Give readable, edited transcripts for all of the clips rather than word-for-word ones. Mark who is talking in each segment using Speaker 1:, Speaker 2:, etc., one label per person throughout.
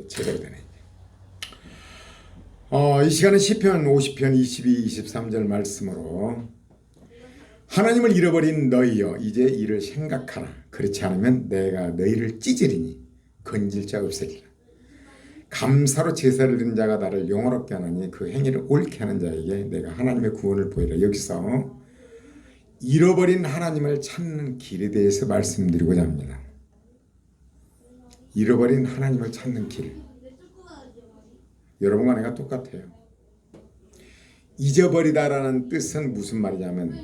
Speaker 1: 제대로 되네. 이 시간은 시편 50편 22, 23절 말씀으로 하나님을 잃어버린 너희여 이제 이를 생각하라. 그렇지 않으면 내가 너희를 찢으리니 건질 자 없으리라. 감사로 제사를 드린 자가 나를 영화롭게 하나니 그 행위를 옳게 하는 자에게 내가 하나님의 구원을 보이라. 여기서 잃어버린 하나님을 찾는 길에 대해서 말씀드리고자 합니다. 잃어버린 하나님을 찾는 길. 여러분과 내가 똑같아요. 잊어버리다라는 뜻은 무슨 말이냐면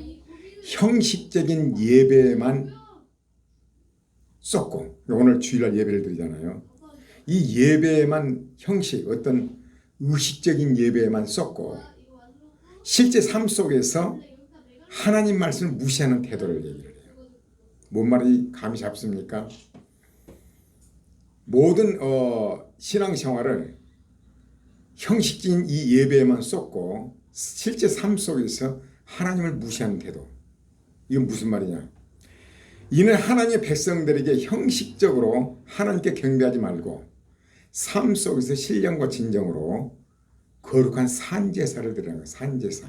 Speaker 1: 형식적인 예배만 쏟고, 오늘 주일날 예배를 드리잖아요. 이 예배만 형식, 어떤 의식적인 예배만 쏟고 실제 삶 속에서 하나님 말씀을 무시하는 태도를 얘기를 해요. 뭔 말이 감이 잡습니까? 모든 신앙생활을 형식적인 이 예배에만 쏟고 실제 삶 속에서 하나님을 무시하는 태도. 이건 무슨 말이냐? 이는 하나님의 백성들에게 형식적으로 하나님께 경배하지 말고 삶 속에서 신령과 진정으로 거룩한 산제사를 드리는 거예요. 산제사.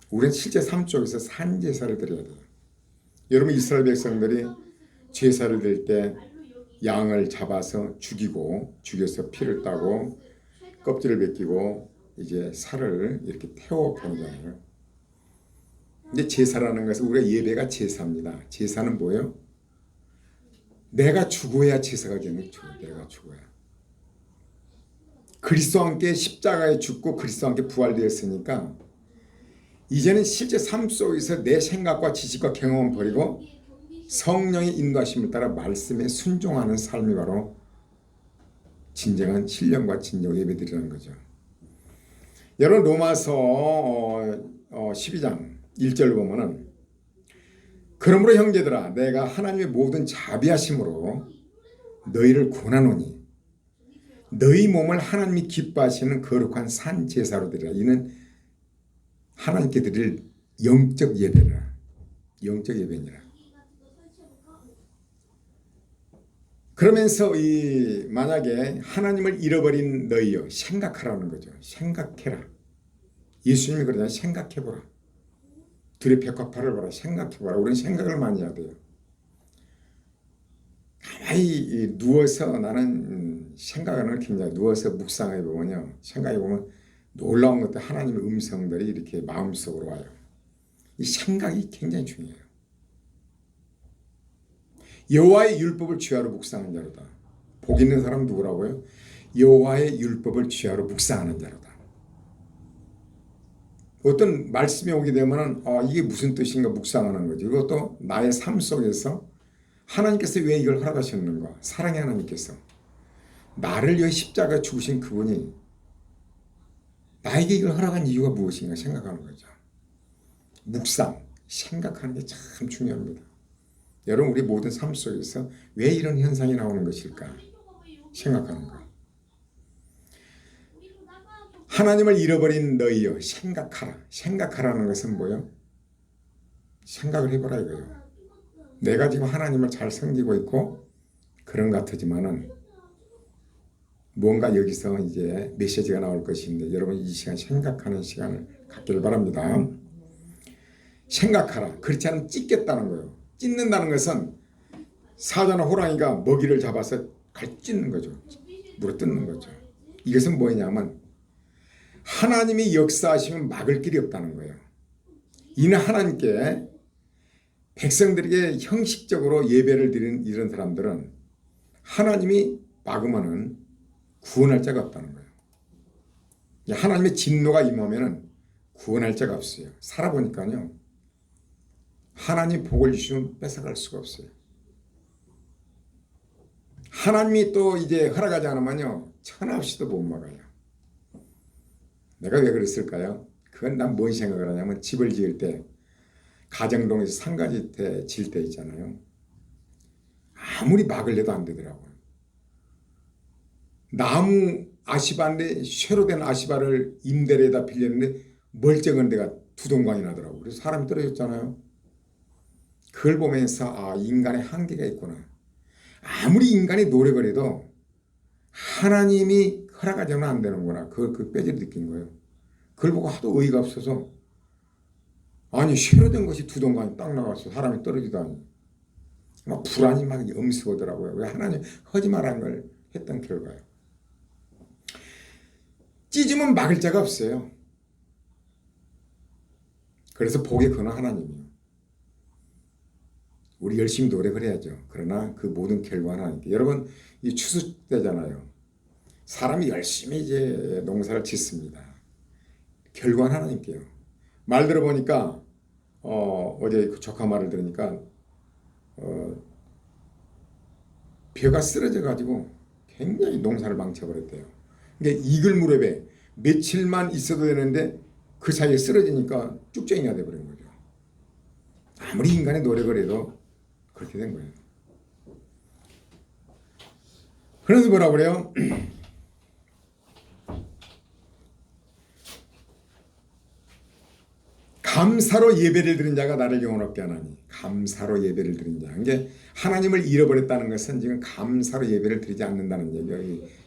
Speaker 1: 우리는 실제 삶 속에서 산제사를 드려야 돼요. 여러분, 이스라엘 백성들이 제사를 드릴 때 양을 잡아서 죽여서 피를 따고 껍질을 벗기고 이제 살을 이렇게 태워 보내잖아요. 근데 제사라는 것은 우리가 예배가 제사입니다. 제사는 뭐예요? 내가 죽어야 제사가 되는 거죠. 내가 죽어야. 그리스도와 함께 십자가에 죽고 그리스도와 함께 부활되었으니까 이제는 실제 삶 속에서 내 생각과 지식과 경험을 버리고 성령의 인도하심을 따라 말씀에 순종하는 삶이 바로 진정한 신령과 진정 예배드리는 거죠. 여러분, 로마서 12장 1절을 보면은 그러므로 형제들아 내가 하나님의 모든 자비하심으로 너희를 권하노니 너희 몸을 하나님이 기뻐하시는 거룩한 산 제사로 드리라. 이는 하나님께 드릴 영적 예배라. 영적 예배니라. 그러면서 만약에 하나님을 잃어버린 너희여 생각하라는 거죠. 생각해라. 예수님이 그러잖아요. 생각해보라. 둘의 백화파를 보라. 생각해보라. 우리는 생각을 많이 해야 돼요. 가만히 누워서 나는 생각하는 걸 굉장히 누워서 묵상해 보면요. 생각해 보면 놀라운 것들 하나님의 음성들이 이렇게 마음속으로 와요. 이 생각이 굉장히 중요해요. 여호와의 율법을 주야로 묵상하는 자로다. 복 있는 사람 누구라고요? 여호와의 율법을 주야로 묵상하는 자로다. 어떤 말씀이 오게 되면 이게 무슨 뜻인가 묵상하는 거죠. 이것도 나의 삶 속에서 하나님께서 왜 이걸 허락하셨는가? 사랑의 하나님께서 나를 위해 십자가에 죽으신 그분이 나에게 이걸 허락한 이유가 무엇인가 생각하는 거죠. 묵상, 생각하는 게 참 중요합니다. 여러분, 우리 모든 삶 속에서 왜 이런 현상이 나오는 것일까 생각하는 거. 하나님을 잃어버린 너희여 생각하라. 생각하라는 것은 뭐예요? 생각을 해보라 이거예요. 내가 지금 하나님을 잘 섬기고 있고 그런 것 같지만은 뭔가 여기서 이제 메시지가 나올 것인데 여러분 이 시간 생각하는 시간을 갖기를 바랍니다. 생각하라. 그렇지 않으면 찢겠다는 거예요. 찢는다는 것은 사자나 호랑이가 먹이를 잡아서 찢는 거죠. 물어뜯는 거죠. 이것은 뭐냐면 하나님이 역사하시면 막을 길이 없다는 거예요. 이는 하나님께 백성들에게 형식적으로 예배를 드리는 이런 사람들은 하나님이 막으면은 구원할 자가 없다는 거예요. 하나님의 진노가 임하면은 구원할 자가 없어요. 살아보니까요. 하나님 복을 주시면 뺏어갈 수가 없어요. 하나님이 또 이제 허락하지 않으면요. 천하 없이도 못 막아요. 내가 왜 그랬을까요? 그건 난 뭔 생각을 하냐면 집을 지을 때 가정동에서 상가지 질 때 있잖아요. 아무리 막을 내도 안 되더라고요. 나무 아시바인데 쇠로 된 아시바를 임대료에다 빌렸는데 멀쩡한 데가 두 동강이 나더라고요. 그래서 사람이 떨어졌잖아요. 그걸 보면서 인간의 한계가 있구나. 아무리 인간이 노력을 해도 하나님이 허락하지 않으면 안 되는구나. 그 빼지를 느낀 거예요. 그걸 보고 하도 어이가 없어서 아니 새로 된 것이 두 동강이 딱 나갔어. 사람이 떨어지다니. 막 불안이 막 엄습하더라고요. 왜 하나님 하지 말라는 걸 했던 결과예요. 찢으면 막을 자가 없어요. 그래서 복의 근원 하나님이에요. 우리 열심히 노력을 해야죠. 그러나 그 모든 결과는 하나님께. 여러분 이 추수 때잖아요. 사람이 열심히 이제 농사를 짓습니다. 결과는 하나님께요. 말 들어보니까 어제 그 조카 말을 들으니까 벼가 쓰러져 가지고 굉장히 농사를 망쳐버렸대요. 그러니까 이글 무렵에 며칠만 있어도 되는데 그 사이에 쓰러지니까 쭉쟁이가 돼버린 거죠. 아무리 인간의 노력을 해도 그렇게 된 거예요. 그래서 뭐라고 그래요? 감사로 예배를 드린 자가 나를 영원롭게 하나니. 감사로 예배를 드린 자. 이게 하나님을 잃어버렸다는 것은 지금 감사로 예배를 드리지 않는다는 얘기예요.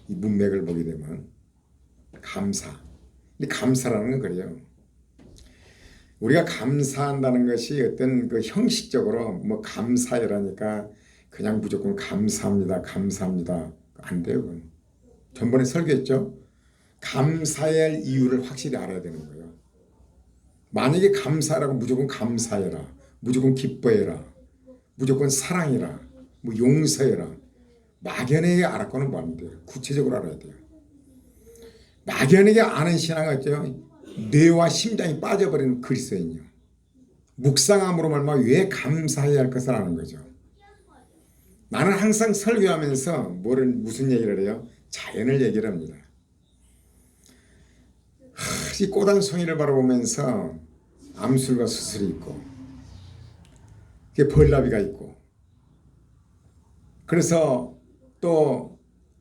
Speaker 1: 이 문맥을 보게 되면 감사. 이 감사라는 건 그래요. 우리가 감사한다는 것이 어떤 그 형식적으로 뭐 감사해라니까 그냥 무조건 감사합니다. 감사합니다. 안 돼요. 그건. 전번에 설교했죠. 감사해야 할 이유를 확실히 알아야 되는 거예요. 만약에 감사라고 무조건 감사해라. 무조건 기뻐해라. 무조건 사랑해라. 뭐 용서해라. 막연하게 알았거는 뭐 안 돼요. 구체적으로 알아야 돼요. 막연하게 아는 신앙은 있죠. 뇌와 심장이 빠져버리는 그리스도인이요. 묵상함으로 말미암아 왜 감사해야 할 것을 아는 거죠. 나는 항상 설교하면서 무슨 얘기를 해요? 자연을 얘기를 합니다. 이 꽃한송이를 바라보면서 암술과 수술이 있고 벌나비가 있고 그래서 또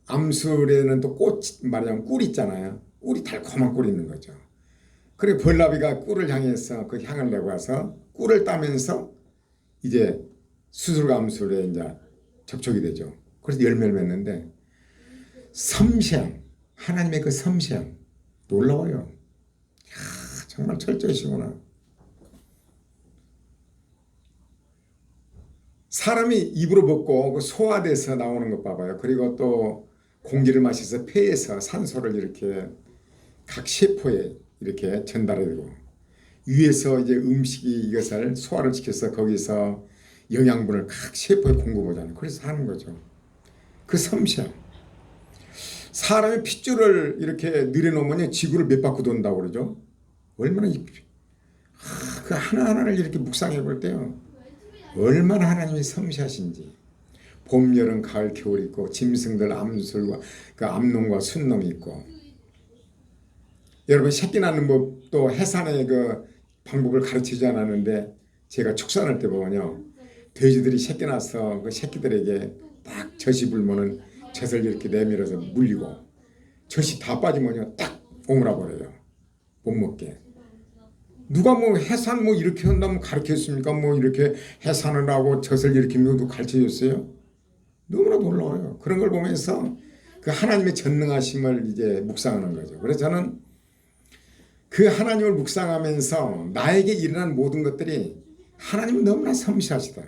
Speaker 1: 암술에는 또 꽃 말하자면 꿀이 있잖아요. 꿀이 달콤한 꿀이 있는 거죠. 그래 벌나비가 꿀을 향해서 그 향을 내고 와서 꿀을 따면서 이제 수술과 암술에 이제 접촉이 되죠. 그래서 열매를 맺는데 섬세함, 하나님의 그 섬세함 놀라워요. 정말 철저하시구나. 사람이 입으로 먹고 그 소화돼서 나오는 것 봐봐요. 그리고 또 공기를 마셔서 폐에서 산소를 이렇게 각 세포에 이렇게 전달해주고 위에서 이제 음식이 이것을 소화를 시켜서 거기서 영양분을 각 세포에 공급하잖아요. 그래서 사는 거죠. 그 섬세함. 사람의 핏줄을 이렇게 늘여놓으면 지구를 몇 바퀴 돈다고 그러죠. 얼마나 그 하나하나를 이렇게 묵상해 볼 때요. 얼마나 하나님이 섬세하신지. 봄, 여름, 가을, 겨울 있고 짐승들 암술과 그 암놈과 순놈이 있고 여러분 새끼 낳는 법도 해산의 그 방법을 가르치지 않았는데 제가 축산할 때 보면요. 돼지들이 새끼 낳아서 그 새끼들에게 딱 젖이 불면은 젖을 이렇게 내밀어서 물리고 젖이 다 빠지면요. 딱 오므라 버려요. 못 먹게. 누가 뭐 해산 뭐 이렇게 한다면 가르쳤습니까? 뭐 이렇게 해산을 하고 젖을 이렇게 누구 가르쳐줬어요? 너무나 놀라워요. 그런 걸 보면서 그 하나님의 전능하심을 이제 묵상하는 거죠. 그래서 저는 그 하나님을 묵상하면서 나에게 일어난 모든 것들이 하나님은 너무나 섬세하시다.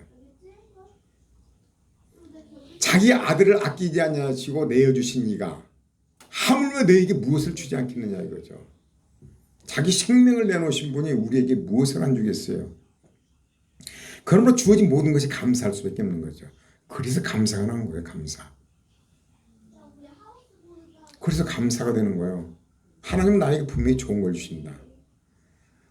Speaker 1: 자기 아들을 아끼지 아니하시고 내어주신 이가 하물며 너에게 무엇을 주지 않겠느냐 이거죠. 자기 생명을 내놓으신 분이 우리에게 무엇을 안 주겠어요. 그러므로 주어진 모든 것이 감사할 수밖에 없는 거죠. 그래서 감사가 나온 거예요. 감사. 그래서 감사가 되는 거예요. 하나님은 나에게 분명히 좋은 걸 주신다.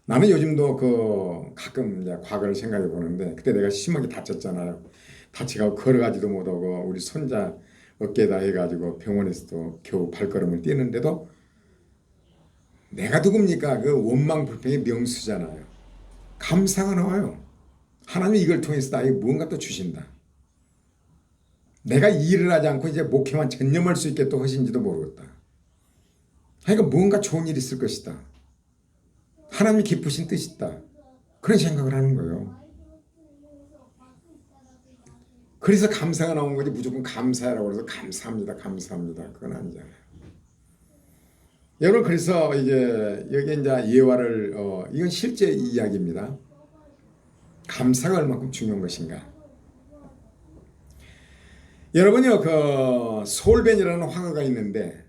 Speaker 1: 나는 요즘도 가끔 이제 과거를 생각해 보는데 그때 내가 심하게 다쳤잖아요. 다치고 걸어가지도 못하고 우리 손자 어깨에다 해가지고 병원에서도 겨우 발걸음을 뛰는데도 내가 누굽니까? 그 원망불평의 명수잖아요. 감사가 나와요. 하나님이 이걸 통해서 나에게 무언가 또 주신다. 내가 이 일을 하지 않고 이제 목회만 전념할 수 있게 또 하신지도 모르겠다. 그러니까 무언가 좋은 일이 있을 것이다. 하나님이 기쁘신 뜻이 있다. 그런 생각을 하는 거예요. 그래서 감사가 나온 거지 무조건 감사하라고 해서 감사합니다. 감사합니다. 그건 아니잖아요. 여러분 그래서 이제 여기 이제 예화를 이건 실제 이야기입니다. 감사가 얼마큼 중요한 것인가. 여러분요 그 솔벤이라는 화가가 있는데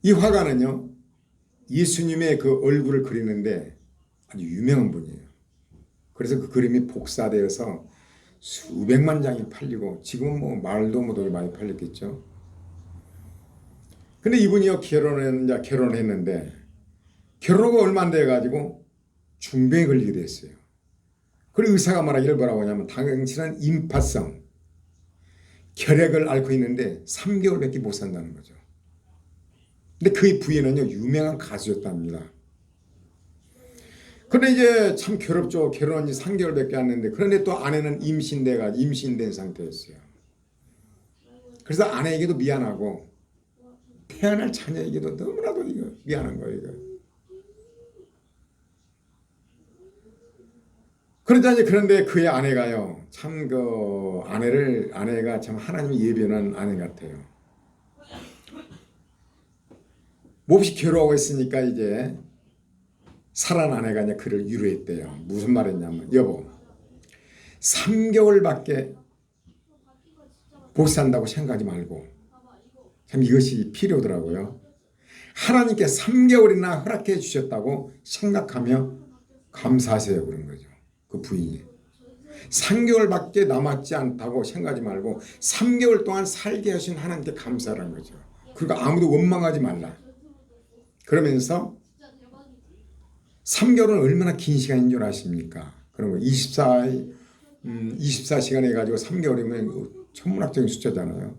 Speaker 1: 이 화가는요 예수님의 그 얼굴을 그리는데 아주 유명한 분이에요. 그래서 그 그림이 복사되어서 수백만 장이 팔리고 지금은 뭐 말도 못하게 많이 팔렸겠죠. 근데 이분이요 결혼했는데 결혼하고 얼마 안 돼가지고 중병에 걸리게 됐어요. 그리고 의사가 말하기를 뭐라고 하냐면 당신은 임파성 결핵을 앓고 있는데 3개월밖에 못 산다는 거죠. 근데 그의 부인은요 유명한 가수였답니다. 근데 이제 참 괴롭죠. 결혼한 지 3개월밖에 안 했는데 그런데 또 아내는 임신된 상태였어요. 그래서 아내에게도 미안하고 태어날 자녀에게도 너무나도 이거 미안한 거예요. 이거. 그러자 이제 그런데 그의 아내가요 참 그 아내가 참 하나님이 예비한 아내 같아요. 몹시 괴로워하고 있으니까 이제 살아난 아내가 이제 그를 위로했대요. 무슨 말했냐면 여보 3개월밖에 못 산다고 생각하지 말고 참 이것이 필요하더라고요. 하나님께 3개월이나 허락해 주셨다고 생각하며 감사하세요 그런 거죠. 그 부인이 3개월밖에 남았지 않다고 생각하지 말고 3개월 동안 살게 하신 하나님께 감사하라는 거죠. 그러니까 아무도 원망하지 말라. 그러면서 3개월은 얼마나 긴 시간인 줄 아십니까? 그런 거 24시간 해가지고 3개월이면 천문학적인 숫자잖아요.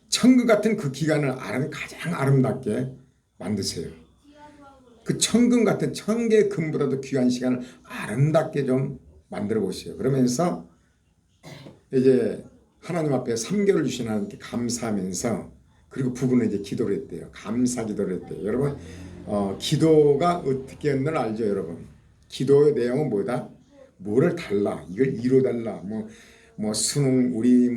Speaker 1: 천국 같은 그 기간을 가장 아름답게 만드세요. 그 천금 같은 1000개의 금보다도 귀한 시간을 아름답게 좀 만들어 보세요. 그러면서 이제 하나님 앞에 3개월 주신 하나님께 감사하면서 그리고 부부는 이제 기도를 했대요. 감사 기도를 했대요. 여러분 기도가 어떻게 하는 걸 알죠, 여러분? 기도의 내용은 뭐다? 뭐를 달라, 이걸 이뤄달라, 뭐 수능 우리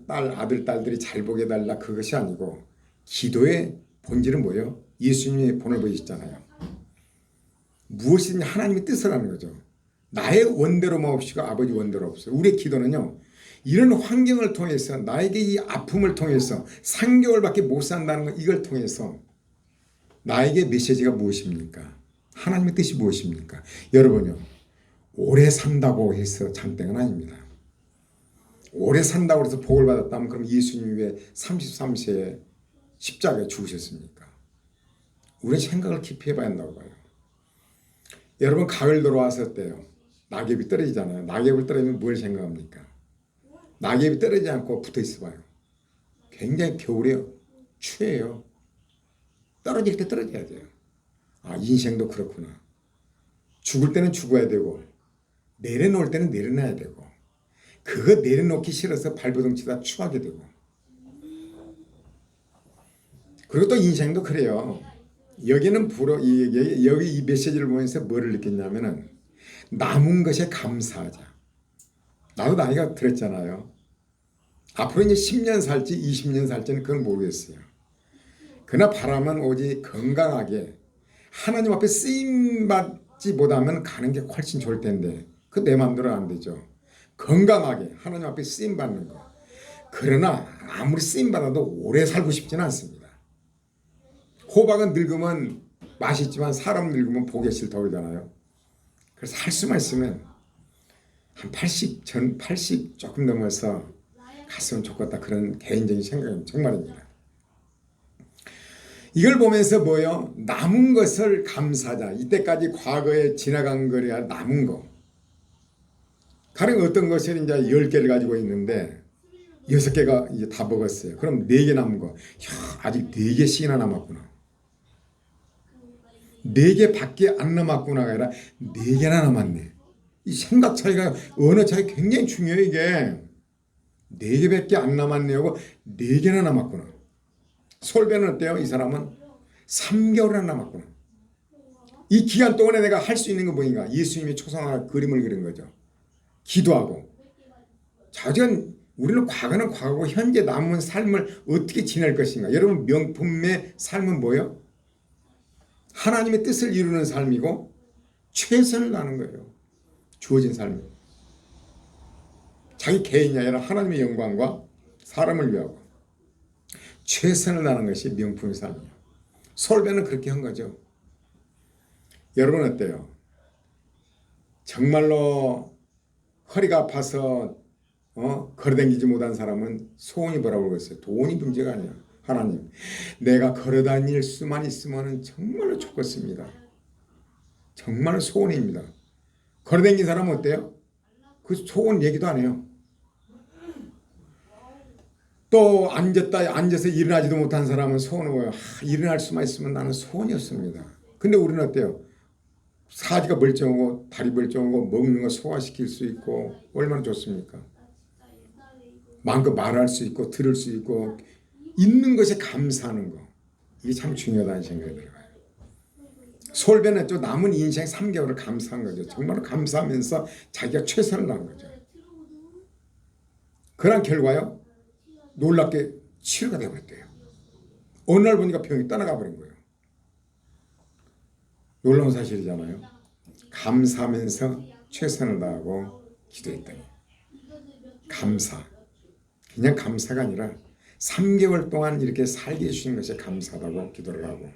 Speaker 1: 아들 딸들이 잘 보게 달라 그것이 아니고 기도의 본질은 뭐예요? 예수님이 보내보셨잖아요. 무엇이든지 하나님의 뜻을 하는 거죠. 나의 원대로만 없이가 아버지 원대로 없어요. 우리의 기도는요. 이런 환경을 통해서 나에게 이 아픔을 통해서 3개월밖에 못 산다는 것 이걸 통해서 나에게 메시지가 무엇입니까? 하나님의 뜻이 무엇입니까? 여러분요. 오래 산다고 해서 참된 건 아닙니다. 오래 산다고 해서 복을 받았다면 그럼 예수님이 왜 33세에 십자가에 죽으셨습니까? 우리는 생각을 깊이 해봐야 한다고 봐요. 여러분 가을 들어왔을 때요. 낙엽이 떨어지잖아요. 낙엽을 떨어지면 뭘 생각합니까? 낙엽이 떨어지지 않고 붙어 있어 봐요. 굉장히 겨울에 추해요. 떨어질 때 떨어져야 돼요. 아, 인생도 그렇구나. 죽을 때는 죽어야 되고 내려놓을 때는 내려놔야 되고 그거 내려놓기 싫어서 발버둥 치다 추하게 되고 그리고 또 인생도 그래요. 여기는 여기 이 메시지를 보면서 뭐를 느꼈냐면은 남은 것에 감사하자. 나도 나이가 들었잖아요. 앞으로 이제 10년 살지 20년 살지는 그건 모르겠어요. 그러나 바라면 오직 건강하게 하나님 앞에 쓰임받지 못하면 가는 게 훨씬 좋을 텐데 그 내 마음대로 안 되죠. 건강하게 하나님 앞에 쓰임받는 거. 그러나 아무리 쓰임받아도 오래 살고 싶지는 않습니다. 호박은 늙으면 맛있지만 사람 늙으면 보기 싫다고 그러잖아요. 그래서 할 수만 있으면 한 80 조금 넘어서 갔으면 좋겠다 그런 개인적인 생각은 정말입니다. 이걸 보면서 뭐요? 남은 것을 감사하자. 이때까지 과거에 지나간 거야 남은 거. 가령 어떤 것을 이제 10개를 가지고 있는데 6개가 이제 다 먹었어요. 그럼 4개 남은 거. 아직 4개씩이나 남았구나. 4개밖에 안 남았구나가 아니라 4개나 남았네. 이 생각 차이가 언어 차이 굉장히 중요해요. 이게 4개밖에 안 남았네 하고 4개나 남았구나. 솔벤은 어때요? 이 사람은 3개월이나 남았구나. 이 기간 동안에 내가 할 수 있는 건 뭐인가? 예수님이 초상화 그림을 그린 거죠. 기도하고 자전 우리는 과거는 과거고 현재 남은 삶을 어떻게 지낼 것인가. 여러분 명품의 삶은 뭐예요? 하나님의 뜻을 이루는 삶이고 최선을 다하는 거예요. 주어진 삶이. 자기 개인이 아니라 하나님의 영광과 사람을 위하고 최선을 다하는 것이 명품의 삶이에요. 솔베는 그렇게 한 거죠. 여러분 어때요? 정말로 허리가 아파서 걸어다니지 못한 사람은 소원이 뭐라고 그랬어요? 돈이 문제가 아니야. 하나님, 내가 걸어다닐 수만 있으면 정말로 좋겠습니다. 정말 소원입니다. 걸어다니는 사람은 어때요? 그 소원 얘기도 안 해요. 또 앉아서 일어나지도 못한 사람은 소원은 뭐예요? 일어날 수만 있으면 나는 소원이었습니다. 근데 우리는 어때요? 사지가 멀쩡하고 다리 멀쩡하고 먹는 거 소화시킬 수 있고 얼마나 좋습니까? 마음껏 말할 수 있고 들을 수 있고 있는 것에 감사하는 거. 이게 참 중요하다는 생각이 들어요. 솔베는 또 남은 인생 3개월을 감사한 거죠. 정말 감사하면서 자기가 최선을 다한 거죠. 그런 결과요. 놀랍게 치료가 되어버렸대요. 어느 날 보니까 병이 떠나가 버린 거예요. 놀라운 사실이잖아요. 감사하면서 최선을 다하고 기도했더니 감사. 그냥 감사가 아니라 3개월 동안 이렇게 살게 해주신 것에 감사하다고 기도를 하고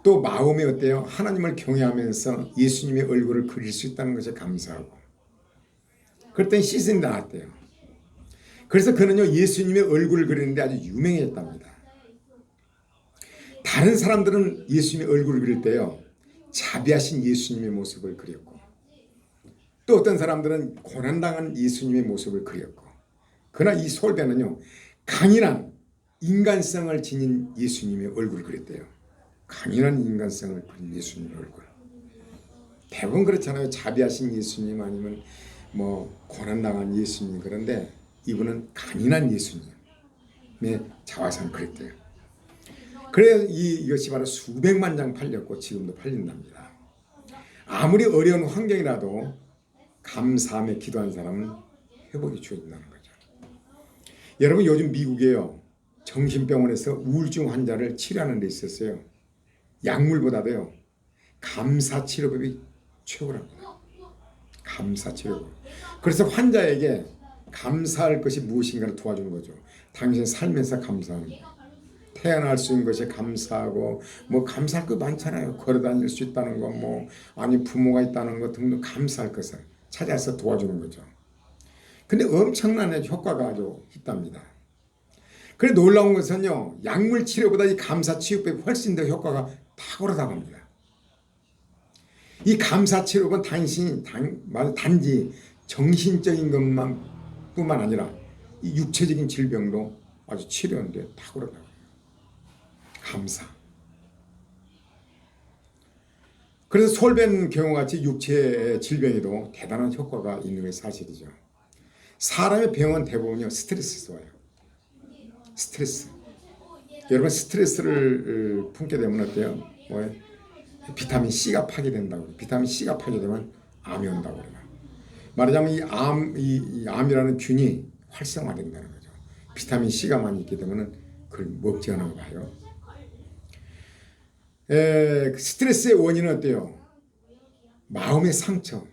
Speaker 1: 또 마음이 어때요? 하나님을 경외하면서 예수님의 얼굴을 그릴 수 있다는 것에 감사하고 그랬더니 시즌이 나왔대요. 그래서 그는요 예수님의 얼굴을 그리는데 아주 유명했답니다. 다른 사람들은 예수님의 얼굴을 그릴 때요 자비하신 예수님의 모습을 그렸고 또 어떤 사람들은 고난당한 예수님의 모습을 그렸고 그러나 이 솔베는요 강인한 인간성을 지닌 예수님의 얼굴을 그렸대요. 강인한 인간성을 그린 예수님의 얼굴. 대부분 그렇잖아요. 자비하신 예수님 아니면 뭐 고난당한 예수님. 그런데 이분은 강인한 예수님의 자화상 그랬대요. 그래서 이것이 바로 수백만 장 팔렸고 지금도 팔린답니다. 아무리 어려운 환경이라도 감사하며 기도한 사람은 회복이 주어진다는 거죠. 여러분 요즘 미국에요. 정신병원에서 우울증 환자를 치료하는 데 있었어요. 약물보다도요. 감사치료법이 최고랍니다. 감사치료법. 그래서 환자에게 감사할 것이 무엇인가를 도와주는 거죠. 당신 살면서 감사하는 거. 태어날 수 있는 것에 감사하고 뭐 감사할 거 많잖아요. 걸어다닐 수 있다는 거 뭐 아니 부모가 있다는 거 등등 감사할 것을 찾아서 도와주는 거죠. 근데 엄청난 효과가 아주 있답니다. 그래 놀라운 것은요. 약물 치료보다 이 감사 치료법이 훨씬 더 효과가 탁월하다고 합니다. 이 감사 치료법은 단지 정신적인 것만 뿐만 아니라 이 육체적인 질병도 아주 치료하는데 탁월하다고 해요. 감사. 그래서 솔벤 경우같이 육체 질병에도 대단한 효과가 있는 게 사실이죠. 사람의 병은 대부분요 스트레스에서 와요. 스트레스. 여러분 스트레스를 품게 되면 어때요? 뭐예요? 비타민 C가 파괴된다고. 비타민 C가 파괴되면 암이 온다고 그래요. 말하자면 이 암이라는 균이 활성화된다는 거죠. 비타민 C가 많이 있게 되면 그걸 먹지 않아 봐요. 스트레스의 원인은 어때요? 마음의 상처.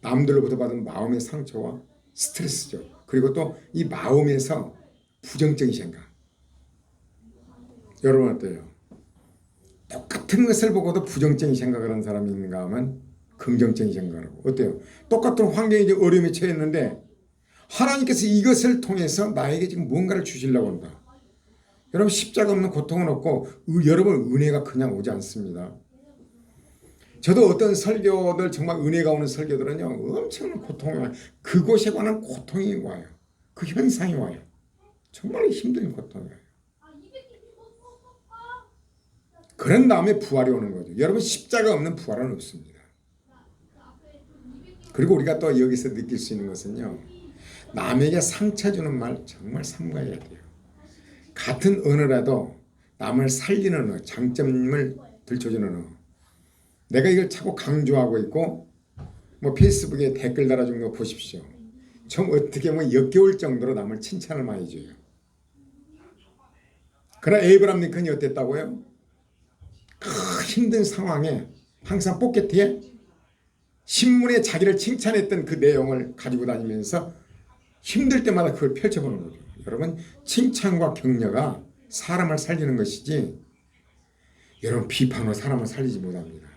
Speaker 1: 남들로부터 받은 마음의 상처와 스트레스죠. 그리고 또 이 마음에서 부정적인 생각. 여러분 어때요? 똑같은 것을 보고도 부정적인 생각을 하는 사람이 있는가 하면 긍정적인 생각을 하고. 어때요? 똑같은 환경에 어려움에 처했는데 하나님께서 이것을 통해서 나에게 지금 뭔가를 주시려고 한다. 여러분 십자가 없는 고통은 없고 여러분 은혜가 그냥 오지 않습니다. 저도 어떤 설교들 정말 은혜가 오는 설교들은요 엄청난 고통이 와요. 그곳에 관한 고통이 와요. 그 현상이 와요. 정말 힘든 고통이에요. 그런 다음에 부활이 오는 거죠. 여러분 십자가 없는 부활은 없습니다. 그리고 우리가 또 여기서 느낄 수 있는 것은요. 남에게 상처 주는 말 정말 삼가해야 돼요. 같은 언어라도 남을 살리는 언어, 장점을 들춰주는 언어. 내가 이걸 자꾸 강조하고 있고 뭐 페이스북에 댓글 달아준 거 보십시오. 좀 어떻게 보면 역겨울 정도로 남을 칭찬을 많이 줘요. 그러나 에이브람 링컨이 어땠다고요? 그 힘든 상황에 항상 포켓에 신문에 자기를 칭찬했던 그 내용을 가지고 다니면서 힘들 때마다 그걸 펼쳐보는 거죠. 여러분, 칭찬과 격려가 사람을 살리는 것이지 여러분 비판으로 사람을 살리지 못합니다.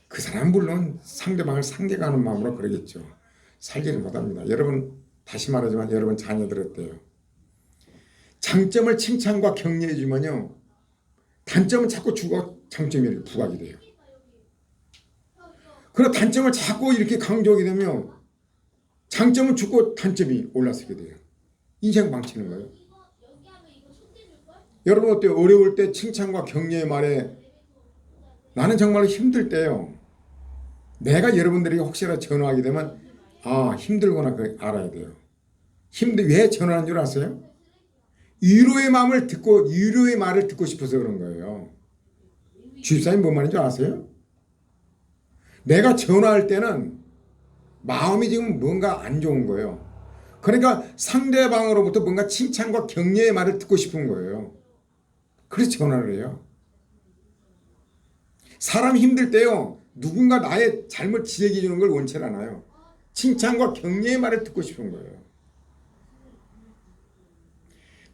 Speaker 1: 그 사람 물론 상대방을 상대하는 마음으로 그러겠죠. 살지는 못합니다. 여러분, 다시 말하지만 여러분 자녀들 어때요? 장점을 칭찬과 격려해 주면요, 단점은 자꾸 주고 장점이 부각이 돼요. 그리고 단점을 자꾸 이렇게 강조하게 되면 장점은 죽고 단점이 올라서게 돼요. 인생 망치는 거예요. 여러분 어때요? 어려울 때 칭찬과 격려의 말에 나는 정말 힘들 때요, 내가 여러분들에게 혹시라도 전화하게 되면 힘들구나 그걸 알아야 돼요. 왜 전화하는 줄 아세요? 위로의 말을 듣고 싶어서 그런 거예요. 주입사님 뭔 말인 줄 아세요? 내가 전화할 때는 마음이 지금 뭔가 안 좋은 거예요. 그러니까 상대방으로부터 뭔가 칭찬과 격려의 말을 듣고 싶은 거예요. 그래서 전화를 해요. 사람 힘들 때요, 누군가 나의 잘못 지적해 주는 걸 원치 않아요. 칭찬과 격려의 말을 듣고 싶은 거예요.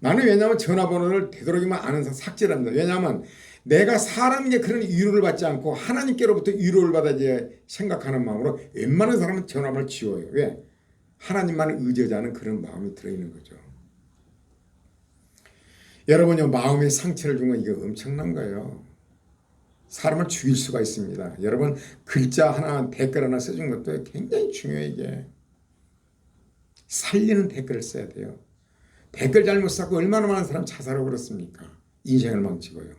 Speaker 1: 나는 왜냐하면 전화번호를 되도록이면 아는 사람 삭제를 합니다. 왜냐하면 내가 사람에게 그런 위로를 받지 않고 하나님께로부터 위로를 받아야 생각하는 마음으로 웬만한 사람은 전화번호를 지워요. 왜? 하나님만을 의지하지 않은 그런 마음이 들어있는 거죠. 여러분요, 마음의 상처를 준 건 이거 엄청난 거예요. 사람을 죽일 수가 있습니다. 여러분, 글자 하나, 댓글 하나 써준 것도 굉장히 중요해요. 이게 살리는 댓글을 써야 돼요. 댓글 잘못 썼고 얼마나 많은 사람 자살하고 그렇습니까? 인생을 망치고요.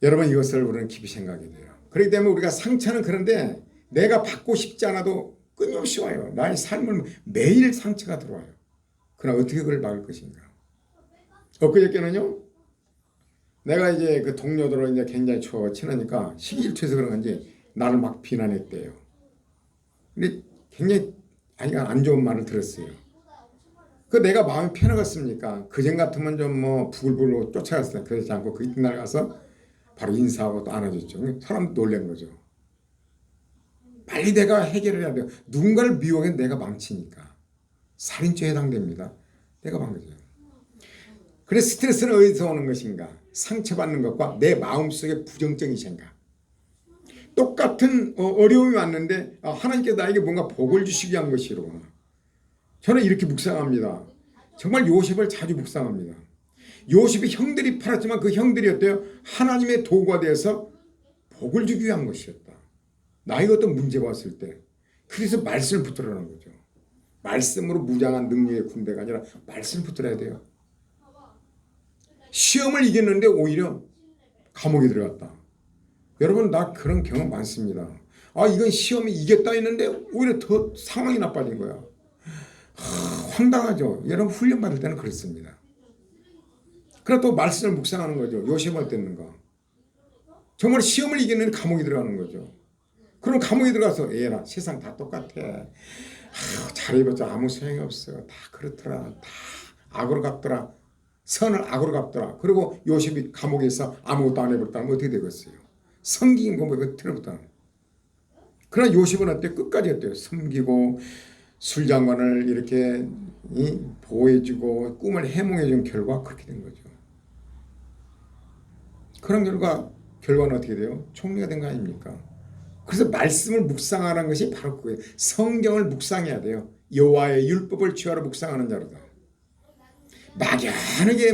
Speaker 1: 여러분, 이것을 우리는 깊이 생각해야 돼요. 그렇기 때문에 우리가 상처는 그런데 내가 받고 싶지 않아도 끊임없이 와요. 나의 삶을 매일 상처가 들어와요. 그러나 어떻게 그걸 막을 것인가? 엊그저께는요, 내가 이제 그 동료들로 이제 굉장히 친하니까 시기일투해서 그런 건지 나를 막 비난했대요. 근데 굉장히 안 좋은 말을 들었어요. 그 내가 마음이 편하겠습니까? 그전 같으면 좀 뭐 부글부글 쫓아갔어요. 그러지 않고 그 이튿날 가서 바로 인사하고 또 안아줬죠. 사람 놀란 거죠. 빨리 내가 해결을 해야 돼요. 누군가를 미워하면 내가 망치니까. 살인죄에 해당됩니다. 내가 망치죠. 그래서 스트레스는 어디서 오는 것인가? 상처받는 것과 내 마음속의 부정적인 생각. 똑같은 어려움이 왔는데 하나님께서 나에게 뭔가 복을 주시기 위한 것이로구나. 저는 이렇게 묵상합니다. 정말 요셉을 자주 묵상합니다. 요셉의 형들이 팔았지만 그 형들이 어때요? 하나님의 도구가 되어서 복을 주기 위한 것이었다. 나에게 어떤 문제가 왔을 때 그래서 말씀을 붙들어라는 거죠. 말씀으로 무장한 능력의 군대가 아니라 말씀을 붙들어야 돼요. 시험을 이겼는데 오히려 감옥에 들어갔다. 여러분, 나 그런 경험 많습니다. 이건 시험에 이겼다 했는데 오히려 더 상황이 나빠진 거야. 황당하죠. 여러분, 훈련 받을 때는 그렇습니다. 그래 또 말씀을 묵상하는 거죠. 요셉은 어땠는가? 정말 시험을 이겼는데 감옥에 들어가는 거죠. 그럼 감옥에 들어가서 얘라 세상 다 똑같아. 잘해봤자 아무 소용이 없어. 다 그렇더라. 다 악으로 갚더라. 선을 악으로 갚더라. 그리고 요셉이 감옥에서 아무것도 안 해버렸다면 어떻게 되겠어요? 섬긴 거 뭐 틀어봤다. 그러나 요셉은 어때? 끝까지 어때요? 섬기고 술장관을 이렇게 보호해주고 꿈을 해몽해준 결과 그렇게 된 거죠. 그런 결과는 어떻게 돼요? 총리가 된 거 아닙니까? 그래서 말씀을 묵상하라는 것이 바로 그거예요. 성경을 묵상해야 돼요. 여호와의 율법을 취하러 묵상하는 자로다. 막연하게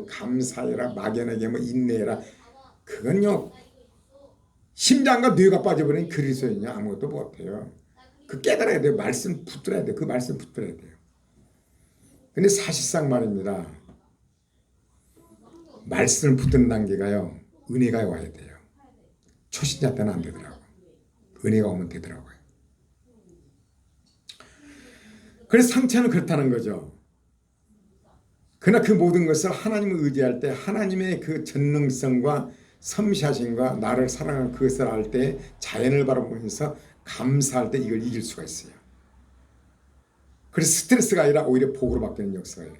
Speaker 1: 감사해라, 막연하게 인내해라. 그건요, 심장과 뇌가 빠져버린 그리스도인이냐 아무것도 못해요. 그 깨달아야 돼요. 말씀 붙들어야 돼요. 그 말씀 붙들어야 돼요. 근데 사실상 말입니다. 말씀을 붙드는 단계가요, 은혜가 와야 돼요. 초신자 때는 안 되더라고요. 은혜가 오면 되더라고요. 그래서 상처는 그렇다는 거죠. 그러나 그 모든 것을 하나님을 의지할 때 하나님의 그 전능성과 섬시하심과 나를 사랑하는 그것을 알 때 자연을 바라보면서 감사할 때 이걸 이길 수가 있어요. 그래서 스트레스가 아니라 오히려 복으로 바뀌는 역사예요.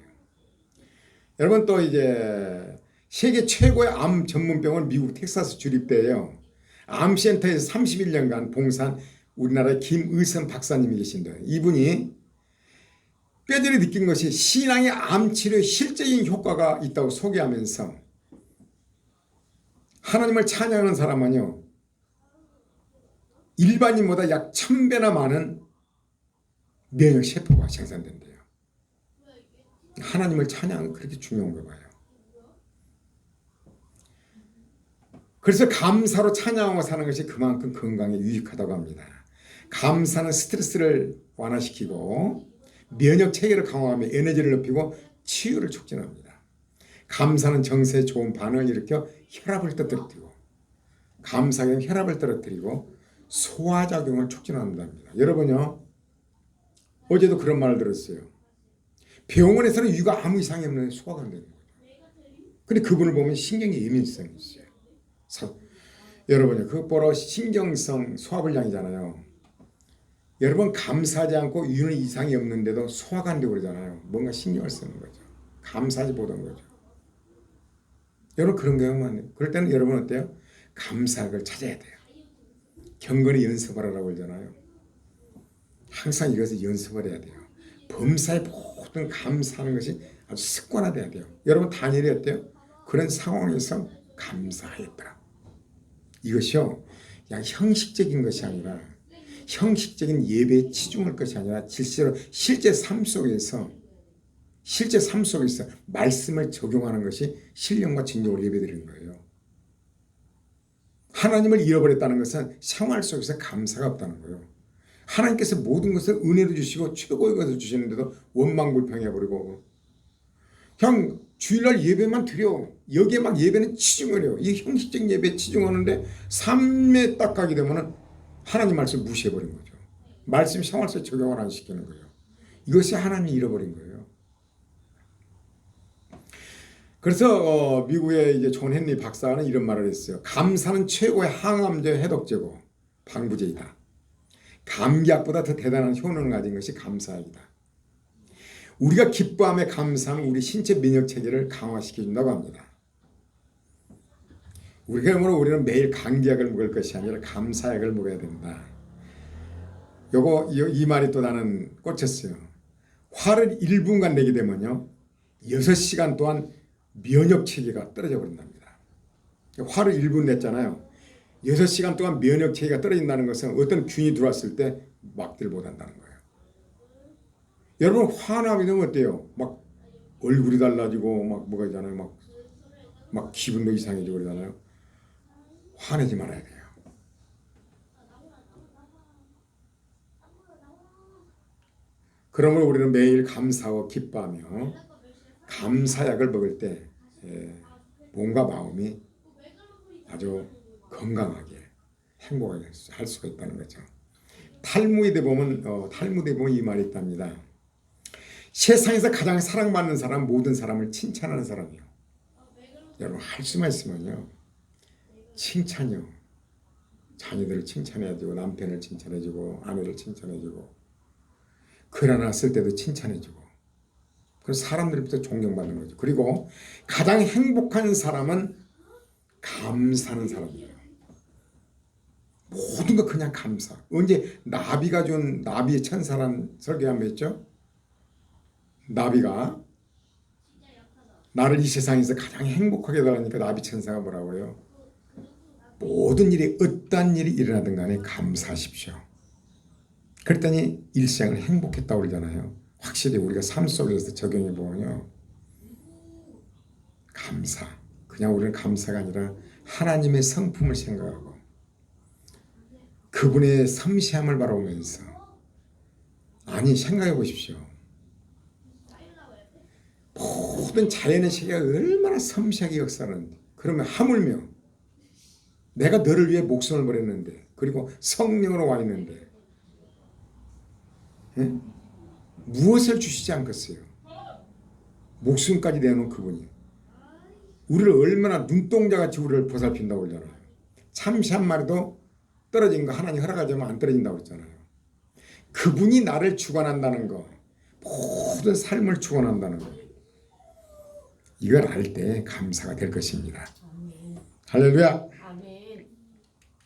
Speaker 1: 여러분 또 이제 세계 최고의 암 전문병원 미국 텍사스 주립대예요. 암센터에서 31년간 봉사한 우리나라의 김의선 박사님이 계신데 이분이 뼈저리 느낀 것이 신앙의 암치료에 실제적인 효과가 있다고 소개하면서 하나님을 찬양하는 사람은요 일반인보다 약 1000배나 많은 면역 세포가 생산된대요. 하나님을 찬양은 그렇게 중요한 거 봐요. 그래서 감사로 찬양하고 사는 것이 그만큼 건강에 유익하다고 합니다. 감사는 스트레스를 완화시키고 면역 체계를 강화하며 에너지를 높이고 치유를 촉진합니다. 감사는 정서에 좋은 반응을 일으켜 혈압을 떨어뜨리고 감사는 혈압을 떨어뜨리고 소화작용을 촉진한답니다. 여러분요 어제도 그런 말을 들었어요. 병원에서는 유가 아무 이상이 없는데 소화가 안 되는 거죠. 근데 그분을 보면 신경에 예민성이 있어요. 여러분요 그거 보러 신경성 소화불량이잖아요. 여러분 감사하지 않고 유는 이상이 없는데도 소화가 안 되고 그러잖아요. 뭔가 신경을 쓰는 거죠. 감사하지 못한 거죠. 여러분 그런 경우가 많아요. 그럴 때는 여러분 어때요? 감사를 찾아야 돼요. 경건히 연습하라고 그러잖아요. 항상 이것을 연습을 해야 돼요. 범사의 모든 감사하는 것이 아주 습관화돼야 돼요. 여러분 다니엘이 어때요? 그런 상황에서 감사했더라. 이것이요 그냥 형식적인 것이 아니라 형식적인 예배에 치중할 것이 아니라 실제 삶 속에서 말씀을 적용하는 것이 신령과 진정으로 예배드리는 거예요. 하나님을 잃어버렸다는 것은 생활 속에서 감사가 없다는 거예요. 하나님께서 모든 것을 은혜로 주시고 최고의 것을 주시는데도 원망불평해버리고 그냥 주일날 예배만 드려. 여기에 막 예배는 치중을 해요. 이 형식적인 예배에 치중하는데 삶에 딱 가게 되면 하나님 말씀 무시해버린 거죠. 말씀 생활 속에 적용을 안 시키는 거예요. 이것이 하나님이 잃어버린 거예요. 그래서 미국의 이제 존 헨리 박사는 이런 말을 했어요. 감사는 최고의 항암제, 해독제고 방부제이다. 감기약보다 더 대단한 효능을 가진 것이 감사이다. 우리가 기뻐함에 감사하면 우리 신체 면역 체계를 강화시켜준다고 합니다. 그러므로 우리는 매일 감기약을 먹을 것이 아니라 감사약을 먹어야 된다. 이 말이 또 나는 꽂혔어요. 화를 1분간 내게 되면요 6시간 동안 면역 체계가 떨어져 버린답니다. 화를 1분 냈잖아요. 6시간 동안 면역 체계가 떨어진다는 것은 어떤 균이 들어왔을 때 막들 못한다는 거예요. 여러분 화나게 되면 어때요? 막 얼굴이 달라지고 막 뭐가 있잖아요. 막 기분도 이상해지고 그러잖아요. 화내지 말아야 돼요. 그러므로 우리는 매일 감사하고 기뻐하며 감사약을 먹을 때 몸과 마음이 아주 건강하게 행복하게 할 수가 있다는 거죠. 탈무드에 보면 이 말이 있답니다. 세상에서 가장 사랑받는 사람 모든 사람을 칭찬하는 사람이요. 여러분 할 수만 있으면요 칭찬이요. 자녀들을 칭찬해주고 남편을 칭찬해주고 아내를 칭찬해주고 글 하나 쓸 때도 칭찬해주고 그래서 사람들부터 존경받는 거죠. 그리고 가장 행복한 사람은 감사하는 사람이에요. 모든 거 그냥 감사. 언제 나비가 준 나비의 천사란 설교 한번 했죠? 나비가 나를 이 세상에서 가장 행복하게 해달라니까 나비 천사가 뭐라고 해요? 모든 일이 어떠한 일이 일어나든 간에 감사하십시오. 그랬더니 일생을 행복했다고 그러잖아요. 확실히 우리가 삶 속에서 적용해 보면요. 감사. 그냥 우리는 감사가 아니라 하나님의 성품을 생각하고 그분의 섬세함을 바라보면서 아니 생각해 보십시오. 모든 자연의 세계가 얼마나 섬세하게 역사하는데 그러면 하물며 내가 너를 위해 목숨을 버렸는데 그리고 성령으로 와 있는데 무엇을 주시지 않겠어요? 목숨까지 내놓은 그분이 우리를 얼마나 눈동자같이 우리를 보살핀다고 그러잖아요. 참새 한 마리도 떨어진 거 하나님 허락하지 않으면 안 떨어진다고 그랬잖아요. 그분이 나를 주관한다는 거, 모든 삶을 주관한다는 거, 이걸 알 때 감사가 될 것입니다. 할렐루야.